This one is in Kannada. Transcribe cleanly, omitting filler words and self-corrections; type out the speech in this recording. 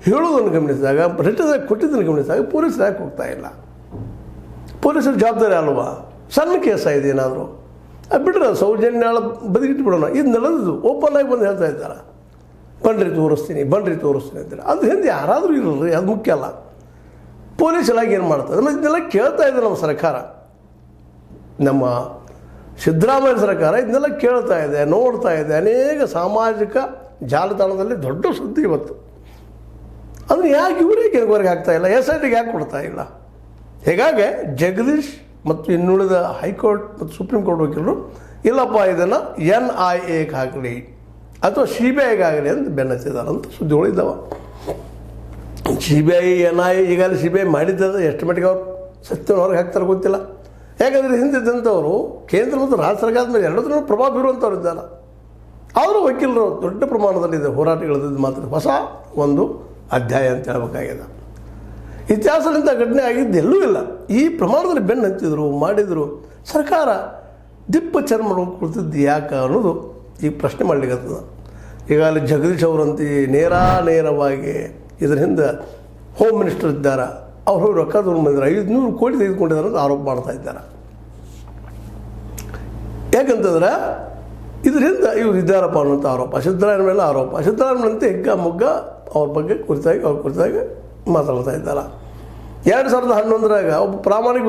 ಹೇಳೋದನ್ನು ಗಮನಿಸಿದಾಗ, ರಿಟರ್ನ್ ಕೊಟ್ಟಿದ್ದನ್ನು ಗಮನಿಸಿದಾಗ ಪೊಲೀಸರು ಯಾಕೆ ಹೋಗ್ತಾ ಇಲ್ಲ? ಪೊಲೀಸರ ಜವಾಬ್ದಾರಿ ಅಲ್ವಾ? ಸಣ್ಣ ಕೇಸ ಇದೆ ಏನಾದರೂ ಬಿಡ್ರ, ಸೌಜನ್ಯ ಬದಿಗಿಟ್ಟು ಬಿಡೋಣ. ಇದು ನಡೆದು ಓಪನ್ ಆಗಿ ಬಂದು ಹೇಳ್ತಾ ಇದ್ದಾರೆ, ಬನ್ರಿ ತೋರಿಸ್ತೀನಿ ಅಂತಾರೆ. ಅದು ಹಿಂದೆ ಯಾರಾದರೂ ಇರಲ್ರಿ, ಅದು ಮುಖ್ಯ ಅಲ್ಲ. ಪೊಲೀಸ್ ಇಲಾಖೆ ಏನು ಮಾಡ್ತದೆ? ಮತ್ತು ಇದನ್ನೆಲ್ಲ ಕೇಳ್ತಾ ಇದೆ ನಮ್ಮ ಸರ್ಕಾರ, ನಮ್ಮ ಸಿದ್ದರಾಮಯ್ಯ ಸರ್ಕಾರ ಇದನ್ನೆಲ್ಲ ಕೇಳ್ತಾ ಇದೆ, ನೋಡ್ತಾ ಇದೆ. ಅನೇಕ ಸಾಮಾಜಿಕ ಜಾಲತಾಣದಲ್ಲಿ ದೊಡ್ಡ ಸುದ್ದಿ ಇವತ್ತು. ಅದನ್ನು ಯಾಕೆ ಇವರಿಗೆ ಹೊರಗೆ ಆಗ್ತಾ ಇಲ್ಲ? SITಗೆ ಯಾಕೆ ಕೊಡ್ತಾ ಇಲ್ಲ? ಹೀಗಾಗಿ ಜಗದೀಶ್ ಮತ್ತು ಇನ್ನುಳಿದ ಹೈಕೋರ್ಟ್ ಮತ್ತು ಸುಪ್ರೀಂ ಕೋರ್ಟ್ ವಕೀಲರು ಇಲ್ಲಪ್ಪ ಇದನ್ನು NIAಗೆ ಹಾಕಲಿ ಅಥವಾ CBIಗೆ ಆಗಲಿ ಅಂತ ಬೆನ್ನತ್ತಿದ್ದಾರೆ ಅಂತ ಸುದ್ದಿಗಳು ಇದ್ದಾವೆ. CBI NIA ಈಗಾಗಲೇ CBI ಮಾಡಿದ್ದಾರೆ, ಎಷ್ಟು ಮಟ್ಟಿಗೆ ಅವ್ರು ಸತ್ಯನ ಹೊರಗೆ ಹಾಕ್ತಾರೆ ಗೊತ್ತಿಲ್ಲ. ಯಾಕಂದರೆ ಹಿಂದಿದ್ದಂಥವರು ಕೇಂದ್ರ ಮತ್ತು ರಾಜ್ಯ ಸರ್ಕಾರದ ಮೇಲೆ ಎರಡೂ ಪ್ರಭಾವ ಬೀರುವಂಥವ್ರು ಇದ್ದಾರೆ. ಅವರು ವಕೀಲರು ದೊಡ್ಡ ಪ್ರಮಾಣದಲ್ಲಿದೆ, ಹೋರಾಟಗಳಿದ್ದು ಮಾತ್ರ ಹೊಸ ಒಂದು ಅಧ್ಯಾಯ ಅಂತ ಹೇಳ್ಬೇಕಾಗಿದೆ. ಇತಿಹಾಸದಿಂದ ಘಟನೆ ಆಗಿದ್ದು ಎಲ್ಲೂ ಇಲ್ಲ. ಈ ಪ್ರಮಾಣದಲ್ಲಿ ಬೆನ್ನು ಹತ್ತಿದ್ರು, ಮಾಡಿದರು. ಸರ್ಕಾರ ದಿಪ್ಪ ಚರ್ಮ ಕುಳಿತಿದ್ದು ಯಾಕೆ ಅನ್ನೋದು ಈಗ ಪ್ರಶ್ನೆ ಮಾಡಲಿಕ್ಕತ್ತದ. ಈಗಾಗಲೇ ಜಗದೀಶ್ ಅವರಂತೆ ನೇರವಾಗಿ ಇದರ ಹಿಂದೆ ಹೋಮ್ ಮಿನಿಸ್ಟರ್ ಇದ್ದಾರೆ, ಅವರು ರೊಕ್ಕ ತೊಗೊಂಡಿದ್ದಾರೆ, 500 ಕೋಟಿ ತೆಗೆದುಕೊಂಡಿದ್ದಾರೆ ಅಂತ ಆರೋಪ ಮಾಡ್ತಾ ಇದ್ದಾರೆ. ಯಾಕಂತಂದ್ರೆ ಇದರಿಂದ ಇವರು ಇದ್ದಾರಪ್ಪ ಅನ್ನೋಂಥ ಆರೋಪ, ಸಿದ್ದರಾಮಯ್ಯ ಮೇಲೆ ಆರೋಪ. ಸಿದ್ದರಾಮಯ್ಯನಂತೆ ಹಿಗ್ಗ ಅವ್ರ ಬಗ್ಗೆ ಕುರಿತಾಗಿ ಮಾತಾಡ್ತಾ ಇದ್ದಾರೆ. 2011ರಾಗ ಒಬ್ಬ ಪ್ರಾಮಾಣಿಕ